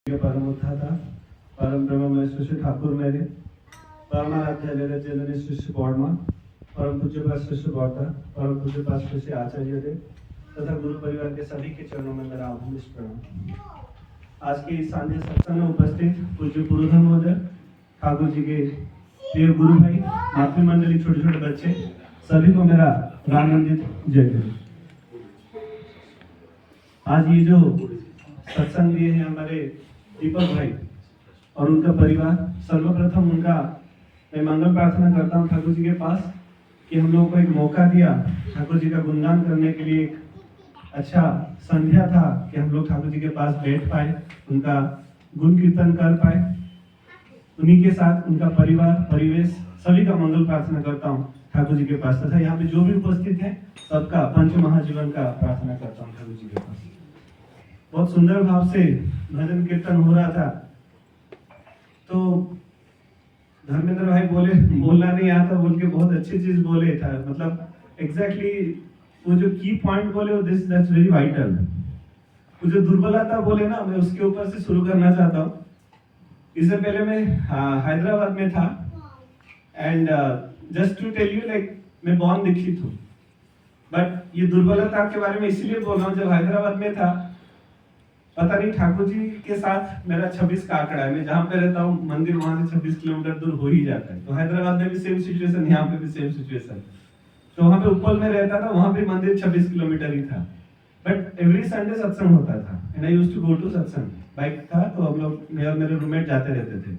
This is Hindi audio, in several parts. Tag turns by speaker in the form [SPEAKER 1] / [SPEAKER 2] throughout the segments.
[SPEAKER 1] परम उत्थाता परम ब्रह्म में श्री ठाकुर मेरे परमाराध्याय जगत श्री बौड़मा परम पूज्य पास श्री बौड़ता परम पूज्य पास श्री आचार्य देव तथा गुरु परिवार के सभी के चरणों में मेरा अभूमिष्ठ प्रणाम। आज के इस सांझे सत्संग में उपस्थित पूज्य पुरोधन महोदय, ठाकुर जी के प्रिय गुरु भाई, मातृमंडली, छोटे छोटे बच्चे, सभी को मेरा रामनंदित जय गुरु। आज ये जो सत्संग दिए हैं हमारे दीपक भाई और उनका परिवार, सर्वप्रथम उनका मैं मंगल प्रार्थना करता हूँ ठाकुर जी के पास कि हम लोगों को एक मौका दिया ठाकुर जी का गुणगान करने के लिए। एक अच्छा संध्या था कि हम लोग ठाकुर जी के पास बैठ पाए, उनका गुण कीर्तन कर पाए। उन्हीं के साथ उनका परिवार, परिवेश, सभी का मंगल प्रार्थना करता हूँ ठाकुर जी के पास तथा यहाँ पे जो भी उपस्थित है सबका पंच महाजीवन का प्रार्थना करता हूँ ठाकुर जी के पास। बहुत सुंदर भाव से भजन कीर्तन हो रहा था, तो धर्मेंद्र भाई बोले बोलना नहीं आता बोल के बहुत अच्छी चीज बोले था। मतलब एग्जैक्टली वो जो की पॉइंट बोले, दिस दैट्स वेरी वाइटल। वो जो दुर्बलता बोले ना, मैं उसके ऊपर से शुरू करना चाहता हूँ। इससे पहले मैं हैदराबाद में था and just to tell you, like मैं बहुत दीक्षित हूँ, बट ये दुर्बलता के बारे में इसलिए बोल रहा हूँ, जब हैदराबाद में था पता नहीं ठाकुर जी के साथ मेरा 26 का आंकड़ा है। मैं जहाँ पे रहता हूँ मंदिर वहां से 26 किलोमीटर दूर हो ही जाता है। तो हैदराबाद में भी सेम सिचुएशन, यहाँ पे भी सेम सिचुएशन। तो वहां पे उपल में रहता था, वहां भी मंदिर 26 किलोमीटर ही था, बट एवरी संडे सत्संग होता था and I used to go to सत्संग। बाइक था तो हम लोग, मेरे रूममेट जाते रहते थे।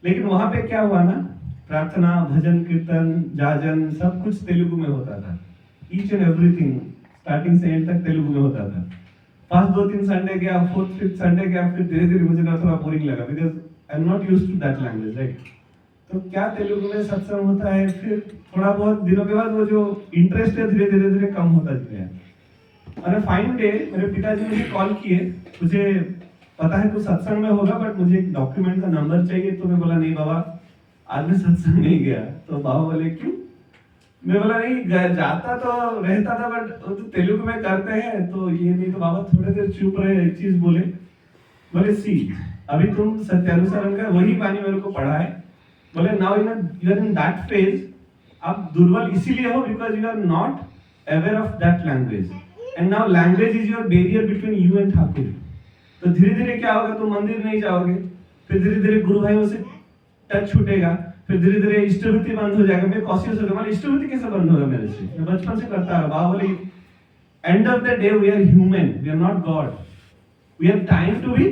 [SPEAKER 1] लेकिन वहां पे क्या हुआ ना, प्रार्थना, भजन कीर्तन, जाजन सब कुछ तेलुगु में होता था। ईच एंड एवरीथिंग स्टार्टिंग से एंड तक तेलुगु में होता था। पास 2-3 संडे गया, 4th-5th संडे गया, फिर धीरे धीरे मुझे ना थोड़ा बोरिंग लगा, because I am not used to that language, right. तो क्या तेलुगु में सत्संग होता है, फिर थोड़ा बहुत दिनों के बाद वो जो इंटरेस्ट है धीरे धीरे धीरे कम होता गया। और फाइन डे मेरे पिताजी मुझे कॉल किए, मुझे पता है कुछ सत्संग में होगा बट मुझे एक डॉक्यूमेंट का नंबर चाहिए। तो मैं बोला नहीं बाबा, आज मैं सत्संग नहीं गया। तो बाबा बोले क्यों? मैं बोला नहीं, जाता तो रहता था बट तो तेलुगु में करते हैं तो ये नहीं। तो बाबा थोड़ी देर चुप रहे, एक चीज बोले, सी अभी तुम सत्यानुसारण का वही वाणी मेरे को पढ़ा है। बोले now you are in that phase, आप दुर्बल इसीलिए हो because you are not aware of that language and now language is your barrier between you and Thakur. तो धीरे धीरे क्या होगा, तुम मंदिर नहीं जाओगे, फिर धीरे धीरे गुरु भाइयों से टच छूटेगा, फिर धीरे धीरे इष्टवृत्ति बंद हो जाएगा। मैं कॉशियस हो गया, इष्टवृत्ति कैसे बंद होगा मेरे से? मैं बचपन से करता रहा। बाबा बोले end of the day we are human, we are not god, we are trying to be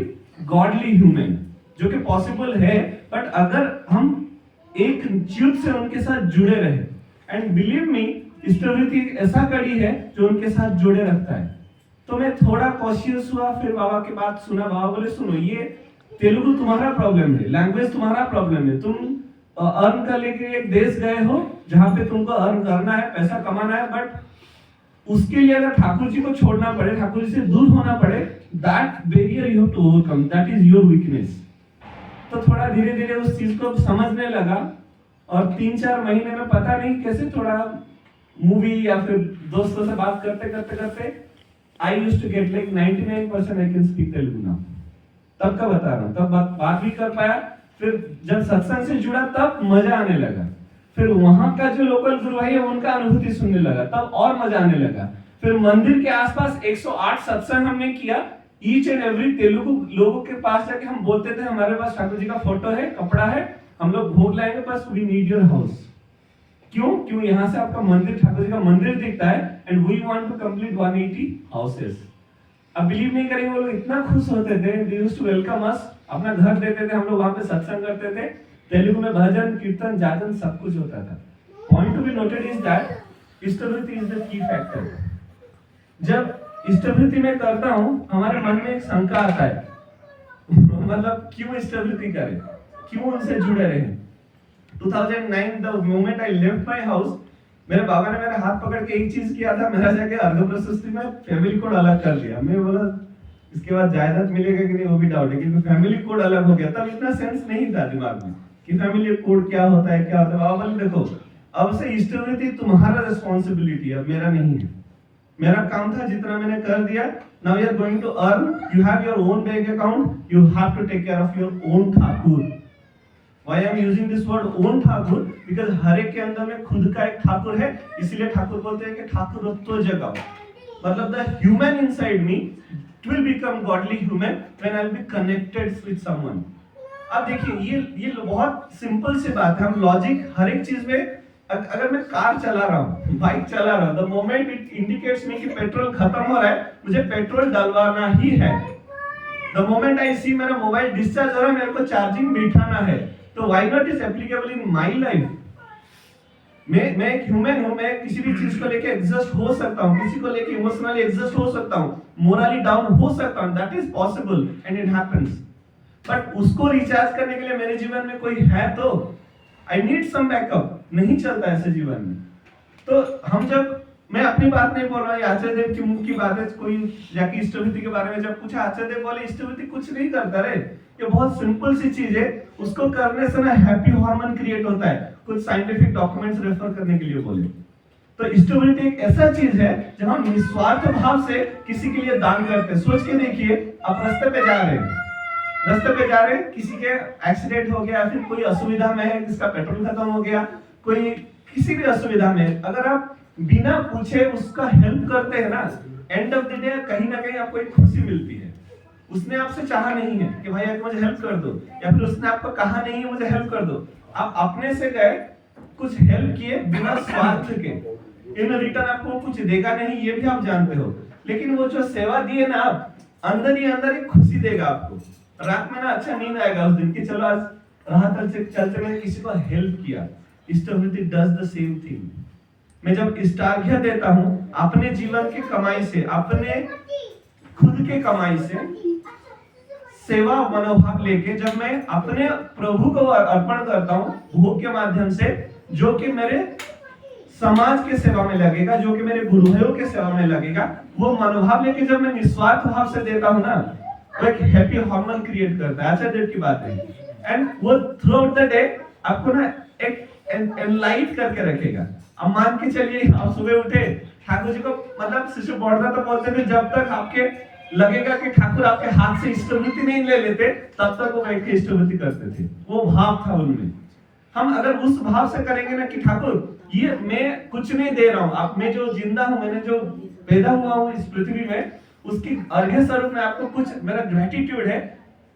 [SPEAKER 1] godly human, जो कि पॉसिबल है। बट अगर हम एक च्युत से उनके साथ जुड़े रहे, एंड बिलीव मी, इष्टवृत्ति एक ऐसा कड़ी है जो उनके साथ जुड़े रखता है। तो मैं थोड़ा कॉशियस हुआ, फिर बाबा की बात सुना। बाबा बोले सुनो, ये तेलुगु तुम्हारा प्रॉब्लम है, लैंग्वेज तुम्हारा प्रॉब्लम है। तुम अर्न कर लेके एक देश गए हो जहां पे तुमको अर्न करना है, पैसा कमाना है, बट उसके लिए अगर ठाकुर जी को छोड़ना पड़े, ठाकुर जी से दूर होना पड़े, that barrier you have to overcome, that is your weakness. तो थोड़ा धीरे धीरे उस चीज को समझने लगा और 3-4 महीने में पता नहीं कैसे थोड़ा मूवी या फिर दोस्तों से बात करते करते करते I used to get like 99% I can speak Telugu now. तब का बता रहा हूँ, तब बात भी कर पाया। फिर जब सत्संग से जुड़ा तब मजा आने लगा। फिर वहां का जो लोकल गुरु भाई है उनका अनुभूति सुनने लगा, तब और मजा आने लगा। फिर मंदिर के आसपास 108 सत्संग हमने किया। ईच एंड एवरी तेलुगु लोगों के पास जाके हम बोलते थे हमारे पास ठाकुर जी का फोटो है, कपड़ा है, हम लोग भोग लाएंगे, बस वी नीड योर हाउस। क्यों यहाँ से आपका मंदिर, ठाकुर जी का मंदिर दिखता है and we want to complete 180 houses. अब बिलीव नहीं करेंगे, वो लोग इतना खुश होते थे, they used to welcome us, अपना घर देते थे, हम लोग वहां पे सत्संग करते थे, तेलुगु में भजन कीर्तन जाजन सब कुछ होता था। Point to be noted is that इष्टवृत्ति इज द की फैक्टर। जब इष्टवृत्ति में करता हूँ हमारे मन में एक शंका आता है मतलब क्यों इष्टवृत्ति करें, क्यों उनसे जुड़े रहे। 2009 the moment I left my house, मेरे बाबा ने मेरा हाथ पकड़ के एक चीज किया था, मेरा जाके अर्घ प्रशस्ति में फैमिली कोड अलग कर दिया। मैं बोला इसके बाद जायदाद मिलेगा कि नहीं वो भी डाउट है, क्योंकि फैमिली कोड अलग हो गया। तब इतना सेंस नहीं था दिमाग में कि फैमिली कोड क्या होता है, क्या होता है। बाबा बोले देखो अब से इष्टवृत्ति तुम्हारा रिस्पॉन्सिबिलिटी है, अब मेरा नहीं है। मेरा काम था, जितना मैंने कर दिया। Now you are going to earn, you have your own bank account, you have to take care of your own Thakur. Why I am using this word own Thakur? Because हर एक के अंदर में खुद का एक ठाकुर है, इसीलिए ठाकुर बोलते हैं कि ठाकुरत्व जगाओ। मतलब the human inside me will become godly human when I will be connected with someone। अब देखिए ये बहुत सिंपल सी बात है। हम लॉजिक हर एक चीज में, अगर मैं कार चला रहा हूँ, बाइक चला रहा हूँ, द मोमेंट इट इंडिकेट्स मी कि पेट्रोल खत्म हो रहा है, मुझे पेट्रोल डलवाना ही है। द मोमेंट आई सी मेरा मोबाइल डिस्चार्ज हो रहा है, मेरे को चार्जिंग बिठाना है। तो why not is applicable in my life? मैं एक ह्यूमन हूं, मैं किसी भी चीज को लेके एग्जस्ट हो सकता हूं, किसी को लेके इमोशनली एग्जस्ट हो सकता हूं, मोरली डाउन हो सकता हूं, that is possible and it happens. But उसको रिचार्ज करने के लिए मेरे जीवन में कोई है, तो आई नीड सम बैकअप। नहीं चलता ऐसे जीवन में। तो हम जब, मैं अपनी बात नहीं बोल रहा हूँ, आचार्य देव के मुख की बात है। कोई जाके इष्टवृत्ति के बारे में जब पूछा, आचार्य देव बोले इष्टवृत्ति कुछ नहीं करता रे, ये बहुत सिंपल सी चीज है, उसको करने से ना हैप्पी हार्मोन क्रिएट होता है। कुछ साइंटिफिक डॉक्यूमेंट्स रेफर करने के लिए बोले। तो इष्टवृत्ति एक ऐसा चीज है जब हम निस्वार्थ भाव से किसी के लिए दान करते हैं। सोच के देखिए, आप रास्ते पे जा रहे हैं, किसी के एक्सीडेंट हो गया, फिर कोई असुविधा में है, किसका पेट्रोल खत्म हो गया, कोई किसी भी असुविधा में, अगर आप बिना पूछे उसका हेल्प करते हैं ना, एंड ऑफ द डे कहीं ना कहीं आपको एक खुशी मिलती है। उसने आपसे चाहा नहीं है कि भाई आप मुझे हेल्प कर दो, या फिर उसने आपको कहा नहीं है मुझे हेल्प कर दो, आप अपने से गए, कुछ हेल्प किए बिना स्वार्थ के, इन रिटर्न आपको कुछ देगा नहीं, ये भी आप जानते हो। लेकिन वो जो सेवा दिए ना, आप अंदर ही अंदर एक खुशी देगा आपको। रात में ना अच्छा नींद आएगा उस दिन की, चलो आज रात चलते मैंने किसी को हेल्प किया। इष्टवृत्ति डज द सेम थिंग। मैं जब इष्टार्घ्य देता हूं अपने जीवन की कमाई से, अपने खुद के कमाई से, सेवा मनोभाव लेके, जब मैं अपने प्रभु को अर्पण करता हूं भोग के माध्यम से, जो कि मेरे समाज के सेवा में लगेगा, जो कि मेरे गुरुभाइयों के सेवा में लगेगा, वो मनोभाव लेके जब मैं निस्वार्थ भाव से देता हूं ना, वो एक हैप्पी हार्मोन क्रिएट करता है। आचार्य देव की बात है। एंड वो थ्रू आउट द डे आपको ना एक एनलाइट करके रखेगा। अब मान के चलिए आप सुबह उठे, ठाकुर जी को, मतलब शिशु बौड़दा तो बोलते थे, जब तक आपके लगेगा कि ठाकुर आपके हाथ से इष्टवृत्ति नहीं ले लेते, तब तक वो बैठ के इष्टवृत्ति करते थे। वो भाव था उनमें। हम अगर उस भाव से करेंगे ना कि ठाकुर ये मैं कुछ नहीं दे रहा हूँ, आप, मैं जो जिंदा हूँ, मैंने जो पैदा हुआ हूँ इस पृथ्वी में, उसकी अर्घ्य स्वरूप में आपको कुछ मेरा ग्रेटिट्यूड है,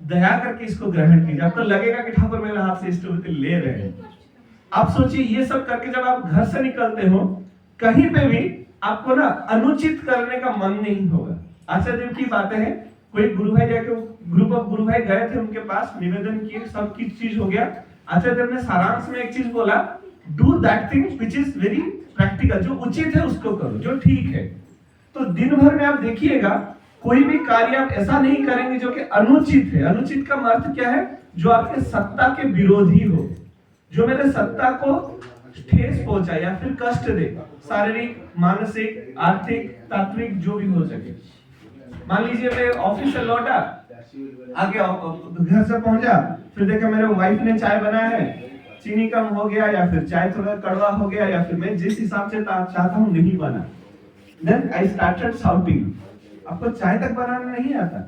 [SPEAKER 1] दया करके इसको ग्रहण कीजिए। आपको लगेगा कि ठाकुर मेरे हाथ से इष्टवृत्ति ले रहे हैं। आप सोचिए, ये सब करके जब आप घर से निकलते हो, कहीं पे भी आपको ना अनुचित करने का मन नहीं होगा। आचार्य देव की बातें हैं, कोई गुरु भाई जाके, ग्रुप ऑफ गुरु भाई गए थे उनके पास, निवेदन किए, सब की चीज हो गया। आचार्य देव ने सारांश में एक चीज बोला, do that thing which is very practical, जो उचित है उसको करो, जो ठीक है। तो दिन भर में आप देखिएगा, कोई भी कार्य आप ऐसा नहीं करेंगे जो कि अनुचित है। अनुचित का अर्थ क्या है? जो आपके सत्ता के विरोधी हो, जो मेरे सत्ता को ठेस पहुंचाए या फिर कष्ट दे, शारीरिक, मानसिक, आर्थिक, तात्विक, जो भी हो सके। मान लीजिए मैं ऑफिस से लौटा, आगे घर से पहुंचा, फिर देखा मेरे वाइफ ने चाय बनाया है, चीनी कम हो गया, या फिर चाय थोड़ा कड़वा हो गया, या फिर मैं जिस हिसाब से चाहता हूं नहीं बना। Then I started shouting, आपको चाय तक बनाना नहीं आता।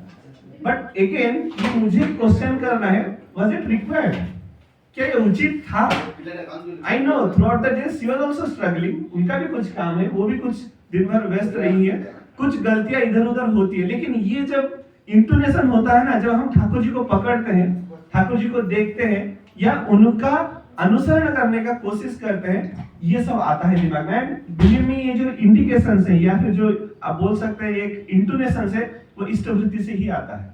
[SPEAKER 1] बट अगेन मुझे क्वेश्चन करना है, was it required? क्या ये उचित था? I know throughout the day she was also struggling, उनका भी कुछ काम है, वो भी कुछ दिन भर व्यस्त रही है, कुछ गलतियां इधर उधर होती है। लेकिन ये जब इंटोनेशन होता है ना, जब हम ठाकुर जी को पकड़ते हैं, ठाकुर जी को देखते हैं, या उनका अनुसरण करने का कोशिश करते हैं, ये सब आता है दिमाग में। बिलीव मी, ये जो इंडिकेशंस है, या फिर जो आप बोल सकते हैं एक इंटोनेशन है, वो इष्टवृत्ति से ही आता है।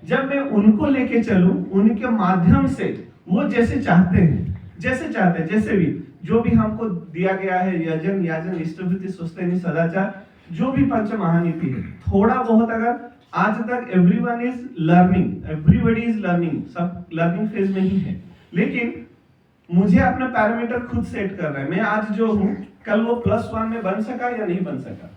[SPEAKER 1] जब मैं उनको लेके चलूं, उनके माध्यम से, वो जैसे चाहते हैं, जैसे भी जो भी हमको दिया गया है, यजन, याजन, इष्टवृत्ति, सुस्तेनी, सदाचार, जो भी पंच महानीति है, थोड़ा बहुत, अगर आज तक everyone is learning, everybody is learning, सब लर्निंग फेज में ही है, लेकिन मुझे अपना पैरामीटर खुद सेट करना है। मैं आज जो हूं, कल वो +1 में बन सका या नहीं बन सका,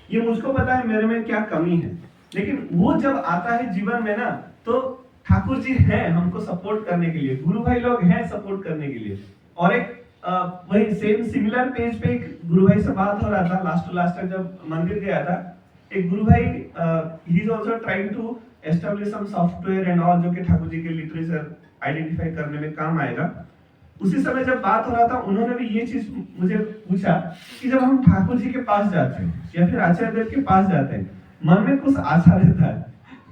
[SPEAKER 1] ये मुझको पता है मेरे में क्या कमी है। लेकिन वो जब आता है जीवन में ना, तो ठाकुर जी हैं हमको सपोर्ट करने के लिए, गुरु भाई लोग हैं सपोर्ट करने के लिए, और एक वही सेम सिमिलर पेज पे एक गुरु भाई से बात हो रहा था लास्ट टू लास्ट तक जब मंदिर गया था। एक गुरु भाई he is also trying to establish some software and all जो कि ठाकुर जी के लिटरेचर आइडेंटिफाई करने में काम आएगा। उसी समय जब बात हो रहा था उन्होंने भी ये चीज मुझे पूछा कि जब हम ठाकुर जी के पास जाते हैं या फिर आचार्य देव के पास जाते हैं, मन में कुछ आशा रहता है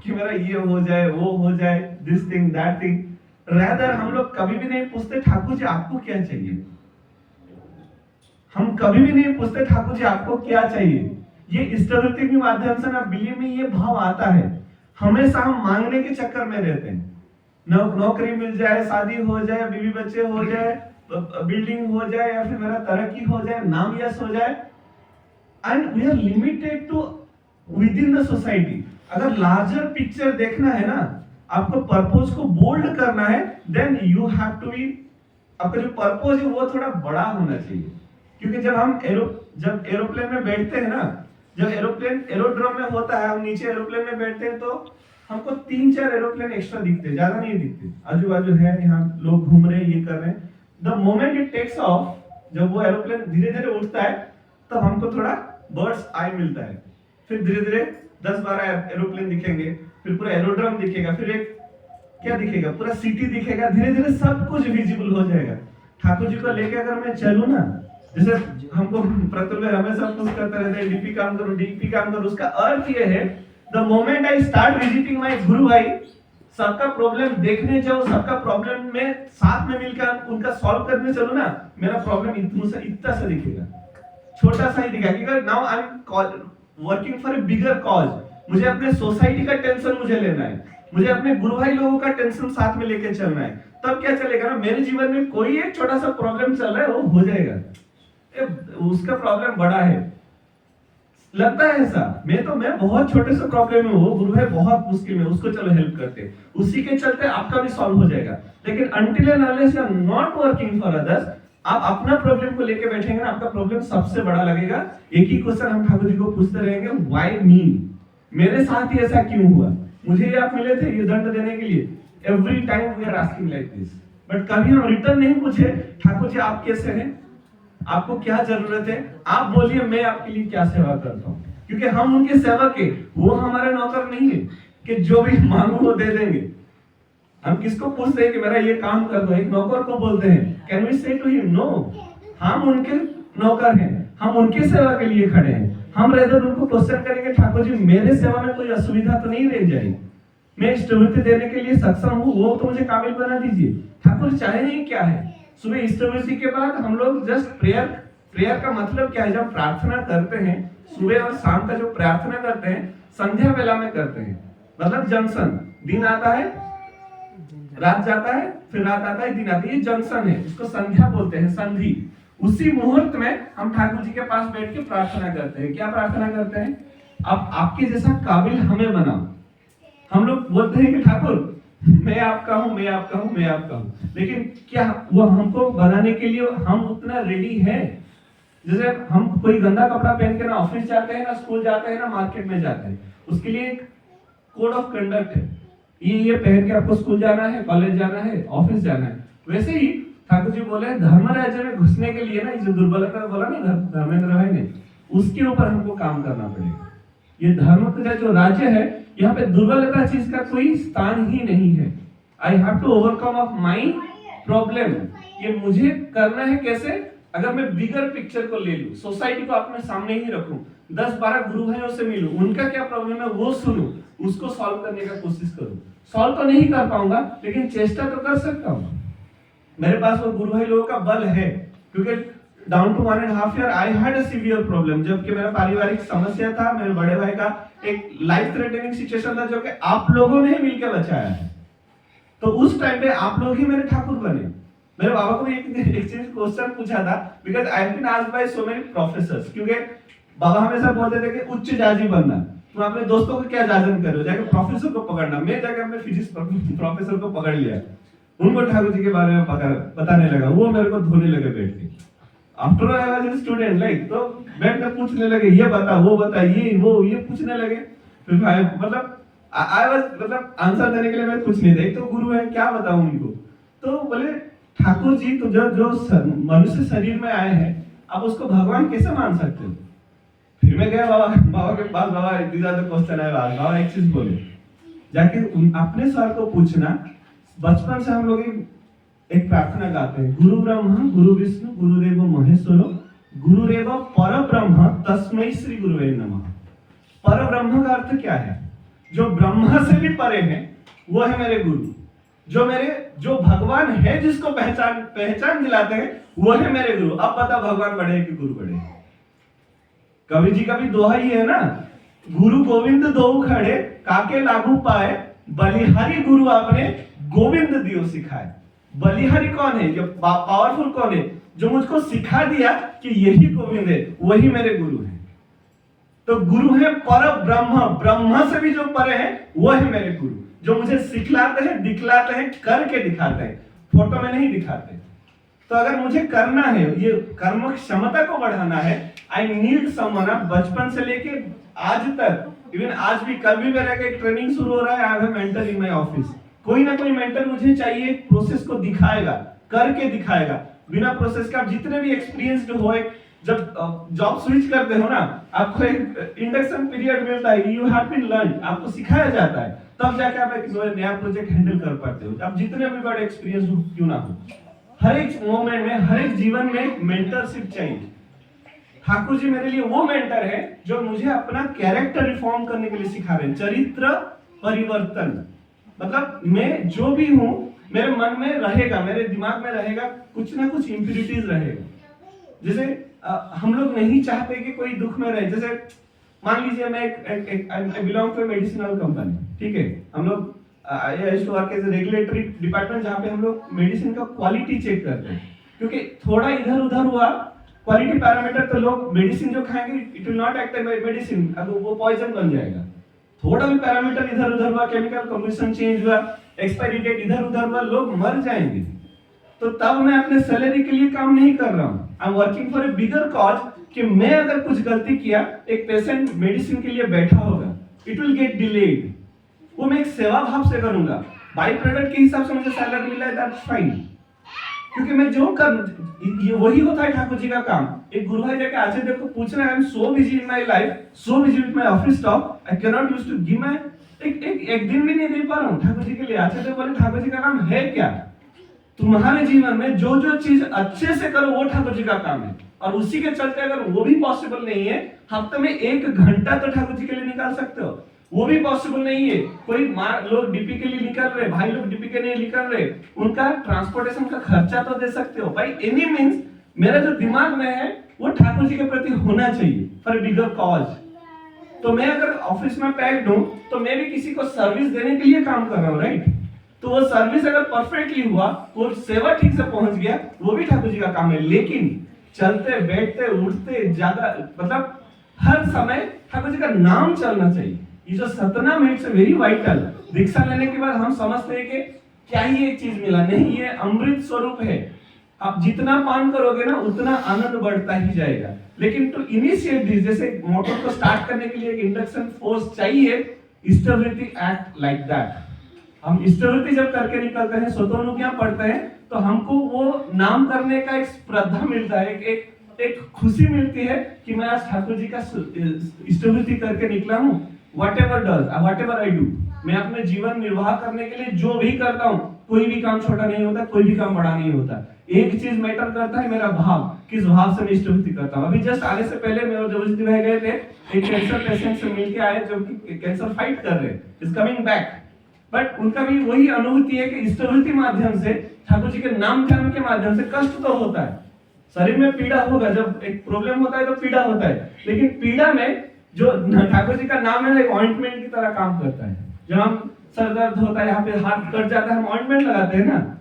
[SPEAKER 1] कि मेरा ये हो जाए, वो हो जाए, this thing that thing. Rather हम लोग कभी भी नहीं पूछते ठाकुर जी आपको क्या चाहिए। हम कभी भी नहीं पूछते ठाकुर जी आपको क्या चाहिए। ये इष्टवृत्ति के माध्यम से ना बिलीव में ये भाव आता है। हमेशा हम मांगने के चक्कर में रहते हैं। नौकरी मिल जाए, शादी हो जाए, बीवी बच्चे हो जाए, बिल्डिंग हो जाए, या फिर मेरा तरक्की हो जाए, नाम यश हो जाए, and we are limited to with in the society. अगर लार्जर पिक्चर देखना है ना, आपको पर्पस को बोल्ड करना है, then you have to be, आपका जो पर्पस है वो थोड़ा बड़ा होना चाहिए। क्योंकि जब हम जब एरोप्लेन में बैठते हैं ना, जब एरोप्लेन एरोड्रोम में होता है, हम नीचे एरोप्लेन में बैठते हैं तो हमको 3-4 एरोप्लेन एक्स्ट्रा दिखते हैं, ज्यादा नहीं दिखते। आजू बाजू है, यहाँ लोग घूम रहे हैं, ये कर रहे हैं। The moment it takes off, जब वो एरोप्लेन धीरे धीरे उठता है तब हमको थोड़ा बर्ड्स आई मिलता है। फिर धीरे धीरे 10-12 एरोप्लेन दिखेंगे, फिर पूरा एरोड्रोम दिखेगा, फिर एक क्या दिखेगा, पूरा सिटी दिखेगा। धीरे धीरे सब कुछ विजिबल हो जाएगा। ठाकुर जी को लेके अगर मैं चलूं ना, जैसे हमको प्रतुल में हमेशा कुछ करते रहते हैं, डीपी काम करो, डीपी काम करो। उसका अर्थ ये है, the moment I start visiting my गुरु भाई, सबका प्रॉब्लम देखने जाओ, सबका प्रॉब्लम में साथ में मिलकर उनका सॉल्व करने चलो ना, मेरा प्रॉब्लम इतना सा दिखेगा, छोटा सा ही दिखेगा। क्योंकि now I am working for a bigger cause. मुझे अपने सोसाइटी का टेंशन मुझे लेना है, मुझे अपने गुरु भाई लोगों का टेंशन साथ में लेके चलना है। तब क्या चलेगा ना, मेरे जीवन में कोई एक छोटा सा प्रॉब्लम चल रहा है, वो हो जाएगा। उसका प्रॉब्लम बड़ा है, लगता है ऐसा। मैं बहुत छोटे से प्रॉब्लम में हूँ, गुरु भाई बहुत मुश्किल में, उसको चलो हेल्प करते, उसी के चलते आपका भी सॉल्व हो जाएगा। लेकिन until and unless you are not working for others, आप अपना प्रॉब्लम को लेके बैठेंगे ना, आपका प्रॉब्लम सबसे बड़ा लगेगा। एक ही क्वेश्चन हम ठाकुर जी को पूछते रहेंगे, व्हाई मी, मेरे साथ ही ऐसा क्यों हुआ, मुझे ये आप मिले थे ये दंड देने के लिए। Every time we are asking like this, but कभी हम रिटर्न नहीं पूछे, ठाकुर जी आप कैसे हैं, आपको क्या जरूरत है, आप बोलिए मैं आपके लिए क्या सेवा करता हूँ। क्योंकि हम उनके सेवक है, वो हमारे नौकर नहीं है कि जो भी मांगू वो दे देंगे। हम किसको पूछते हैं कि मेरा ये काम कर दो, एक नौकर को बोलते हैं, कैन वी से टू हिम नो, हम उनके नौकर हैं, हम उनके सेवा के लिए खड़े हैं। हम रेदर उनको क्वेश्चन करेंगे, ठाकुर जी मेरे सेवा में कोई असुविधा तो नहीं रह जाएगी, मैं इष्टवृत्ति देने के लिए सक्षम हूँ, वो तो मुझे काबिल बना दीजिए। ठाकुर चाहे नहीं क्या है, सुबह इष्टवृत्ति के बाद हम लोग जस्ट प्रेयर का मतलब क्या है, जब प्रार्थना करते हैं सुबह और शाम का जो प्रार्थना करते हैं संध्या वेला में करते हैं। मतलब जंक्शन, दिन आता है रात जाता है, फिर रात आता है दिन आता है, ये जंक्शन है, इसको संध्या बोलते हैं, संधि। उसी मुहूर्त में हम ठाकुर जी के पास बैठ के प्रार्थना करते हैं। क्या प्रार्थना करते हैं, आप आपके जैसा काबिल हमें बनाओ। हम लोग बोलते हैं कि ठाकुर मैं आपका हूं, मैं आपका हूं, मैं आपका हूं, लेकिन क्या वो हमको बनाने के लिए हम उतना रेडी है? जैसे हम कोई गंदा कपड़ा पहन के ना ऑफिस जाते हैं, ना स्कूल जाते हैं, ना मार्केट में जाते हैं, उसके लिए एक कोड ऑफ कंडक्ट है, ये पहन के आपको स्कूल जाना है, कॉलेज जाना है, ऑफिस जाना है। वैसे ही ठाकुर जी बोले धर्म राज्य में घुसने के लिए ना, जो दुर्बलता बोला ना धर्मेंद्र भाई ने, उसके ऊपर हमको काम करना पड़ेगा। ये धर्म का जो राज्य है, यहाँ पे दुर्बलता चीज का कोई स्थान ही नहीं है। I have to overcome of my problem. ये मुझे करना है कैसे? अगर मैं बिगर पिक्चर को ले लूं, सोसाइटी को अपने सामने ही रखूं, 10-12 गुरु भाइयों से मिलूं, उनका क्या प्रॉब्लम है वो सुनूं, उसको सॉल्व करने का कोशिश करूं। सॉल्व तो नहीं कर पाऊंगा, लेकिन चेष्टा तो कर सकता हूं। मेरे पास वो गुरु भाई लोगों का बल है, क्योंकि down to 1.5 year I had a severe problem. जबकि मेरा पारिवारिक समस्या था, मेरे बड़े भाई का एक लाइफ थ्रेटनिंग सिचुएशन था, जो कि आप लोगों ने ही मिलकर बचाया है। तो उस टाइम पे आप लोग ही मेरे ठाकुर बने। मेरे बाबा को एक चीज क्वेश्चन पूछा था, because I have been asked by so many professors, क्योंकि बाबा हमेशा बोलते थे कि उच्च जाजी बनना, तुम अपने दोस्तों को क्या जाजन करो, जाके प्रोफेसर को पकड़ना। मैं जाके अपने फिजिक्स प्रोफेसर को पकड़ लिया, उनको ठाकुर जी के बारे में बताने लगा, वो मेरे को धोने लगे बैठ के। After I was a student like, तो बैठ कर पूछने लगे, ये बता, वो बता, ये वो ये पूछने लगे। फिर भाई मतलब आई वाज मतलब आंसर देने के लिए मैं कुछ नहीं था, एक तो गुरु है क्या बताऊं उनको। तो बोले ठाकुर जी तो जो मनुष्य शरीर में आए हैं, आप उसको भगवान कैसे मान सकते हो? फिर मैं गया बाबा के पास, बाबा इतनी ज्यादा क्वेश्चन है, बाबा एक चीज बोले, जाके अपने सर को पूछना। बचपन से हम लोग एक प्रार्थना गाते हैं, गुरु ब्रह्मा गुरु विष्णु गुरुदेव महेश्वरो गुरुरेव पर ब्रह्म तस्मै श्री गुरुवे नमः। पर ब्रह्म का अर्थ क्या है? जो ब्रह्मा से भी परे है वो है मेरे गुरु। जो भगवान है जिसको पहचान दिलाते हैं वो है मेरे गुरु। अब पता भगवान बड़े कि गुरु बड़े? कवि जी का भी दोहा ही है ना, गुरु गोविंद दो खड़े काके लागू पाए, बलिहारी गुरु आपने गोविंद दियो सिखाए। बलिहारी कौन है? जो पावरफुल कौन है? जो मुझको सिखा दिया कि यही गोविंद है, वही मेरे गुरु है। तो गुरु है पर ब्रह्म, ब्रह्म से भी जो परे है वो है मेरे गुरु, जो मुझे सिखलाते हैं, दिखलाते हैं, करके दिखाते हैं, फोटो में नहीं दिखाते। तो अगर मुझे करना है, ये कर्म क्षमता को बढ़ाना है, आई नीड समवन। बचपन से लेके आज तक, इवन आज भी, कल भी मेरा एक ट्रेनिंग शुरू हो रहा है, I have a mentor in my office. कोई ना कोई मेंटर मुझे चाहिए, प्रोसेस को दिखाएगा, करके दिखाएगा। बिना प्रोसेस का जितने भी एक्सपीरियंस्ड हो, जब जॉब स्विच करते हो ना, आपको एक इंडक्शन पीरियड मिलता है, यू हैव बीन लर्न, आपको सिखाया जाता है, तब जाके आप एक नया प्रोजेक्ट हैंडल कर पाते हो। आप जितने भी बड़े एक्सपीरियंस क्यों ना हो, हर एक मोमेंट में, हर एक जीवन में मेंटरशिप चाहिए। ठाकुर जी मेरे लिए वो मेंटर है जो मुझे अपना कैरेक्टर रिफॉर्म करने के लिए सिखा रहे हैं, चरित्र परिवर्तन। मतलब मैं जो भी हूं, मेरे मन में रहेगा, मेरे दिमाग में रहेगा, कुछ ना कुछ इंप्योरिटीज रहेगा। जैसे हम लोग नहीं चाहते कि कोई दुख में रहे। जैसे मान लीजिए मैं I belong to medicinal company, ठीक है, हम लोग रेगुलेटरी डिपार्टमेंट, जहाँ पे हम लोग मेडिसिन का क्वालिटी चेक करते हैं। क्योंकि थोड़ा इधर उधर हुआ क्वालिटी पैरामीटर, तो लोग मेडिसिन जो खाएंगे it will not act as medicine, अब वो पॉइजन बन जाएगा। थोड़ा भी पैरामीटर इधर उधर हुआ, केमिकल कंपोजिशन चेंज हुआ, एक्सपायरी डेट इधर उधर हुआ, लोग मर जाएंगे। तो तब मैं अपने सैलरी के लिए काम नहीं कर रहा हूँ, I am working for a bigger cause, कि मैं अगर कुछ गलती किया, एक पेशेंट मेडिसिन के लिए बैठा होगा, इट विल गेट डिलेड, वो मैं एक सेवा भाव से करूंगा। बाई प्रोडक्ट के हिसाब से मुझे सैलरी मिला है, दैट्स फाइन, क्योंकि मैं जो कर, ये वही होता है ठाकुर जी का काम। एक गुरु भाई जाके आचार्य देव को पूछना है, I am so busy in my life, so busy with my office staff, I can not use to give my एक दिन भी नहीं दे पा रहा हूँ ठाकुर जी के लिए। आचार्य देव बोले ठाकुर जी का काम है क्या? तुम्हारे जीवन में जो जो चीज अच्छे से करो वो ठाकुर जी का काम है, और उसी के चलते अगर वो भी पॉसिबल नहीं है, हफ्ते में 1 घंटा तो ठाकुर जी के लिए निकाल सकते हो, वो भी पॉसिबल नहीं है। कोई लोग डीपी के लिए निकल रहे, भाई लोग डीपी के लिए निकल रहे, उनका ट्रांसपोर्टेशन का खर्चा तो दे सकते हो भाई। एनी मींस मेरा जो दिमाग में है वो ठाकुर जी के प्रति होना चाहिए, फॉर बिगर कॉज। तो मैं अगर ऑफिस में पैक्ड हूं, तो मैं भी किसी को सर्विस देने के लिए काम कर रहा हूं, राइट? तो वो सर्विस अगर परफेक्टली हुआ, वो सेवा ठीक से पहुंच गया, वो भी ठाकुर जी का काम है। लेकिन चलते बैठते उठते ज्यादा, मतलब हर समय ठाकुर जी का नाम चलना चाहिए। ये जो सतनाम है, इट्स वेरी वाइटल। दीक्षा लेने के बाद हम समझते हैं कि क्या ही एक चीज मिला, नहीं, ये अमृत स्वरूप है। आप जितना पान करोगे ना, उतना आनंद बढ़ता ही जाएगा। लेकिन टू इनिशिएट दिस, जैसे मोटर को स्टार्ट करने के लिए एक इंडक्शन फोर्स चाहिए, इष्टवृत्ति एक्ट लाइक दैट। हम इष्टवृत्ति जब करके निकलते हैं, स्वतोनुज्ञा पढ़ते हैं, तो हमको वो नाम करने का एक स्पर्धा मिलता है, एक खुशी मिलती है कि मैं आज ठाकुर जी का इष्टवृत्ति करके निकला हूँ। whatever I do, मैं अपने जीवन निर्वाह करने के लिए जो भी करता हूँ, कोई भी काम छोटा नहीं होता, कोई भी काम बड़ा नहीं होता। एक चीज मैटर करता है, मेरा भाव, किस भाव से मैं इष्टवृत्ति करता हूँ। अभी जस्ट आने से पहले मैं और देवजीत भाई गए थे, एक कैंसर पेशेंट से मिलके आए जो कि कैंसर फाइट कर रहे, इज कमिंग बैक। बट उनका भी वही अनुभूति है कि इष्टवृत्ति माध्यम से, ठाकुर जी के नाम ध्यान के माध्यम से कष्ट तो होता है, शरीर में पीड़ा होगा, जब एक प्रॉब्लम होता है तो पीड़ा होता है, लेकिन पीड़ा में जो ठाकुर जी का नाम है, एक ऑइंटमेंट की तरह काम करता है। जब हम सर दर्द होता है, यहाँ पे हाथ कट जाता है, हम ऑइंटमेंट लगाते हैं ना,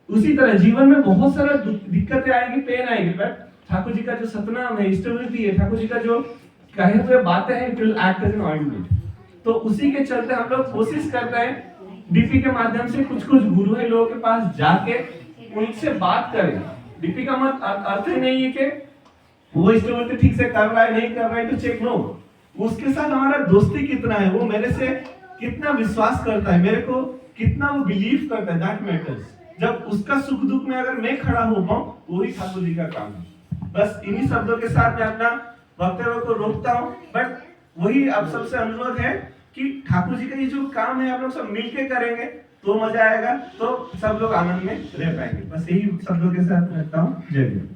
[SPEAKER 1] उसी तरह जीवन में बहुत सारा दिक्कतें आएगी, पेन आएगी, बट ठाकुर जी का जो सतनाम है, इष्टवृत्ति है, ठाकुर जी का जो कहे हुए बातें हैं, it will act as an ointment. तो उसी के चलते हम लोग कोशिश करते हैं डीपी के माध्यम से कुछ गुरु है लोगों के पास जाके उनसे बात करें। डीपी का मत अर्थ ही नहीं है कि वो इष्टवृत्ति ठीक से कर रहा है नहीं कर रहा है तो चेक, नो, उसके साथ हमारा दोस्ती कितना है, वो मेरे से कितना विश्वास करता है, मेरे को कितना वो बिलीव करता है, दैट मैटर्स। जब उसका सुख दुख में अगर मैं खड़ा हो पाऊं, वही ठाकुर जी का काम है। बस इन्हीं शब्दों के साथ मैं अपना वक्तव्य को रोकता हूं। बट वही आप सबसे अनुरोध है कि ठाकुर जी का ये जो काम है आप लोग सब मिलके करेंगे तो मजा आएगा, तो सब लोग आनंद में रह पाएंगे। बस यही शब्दों के साथ रखता हूँ। जय गुरु।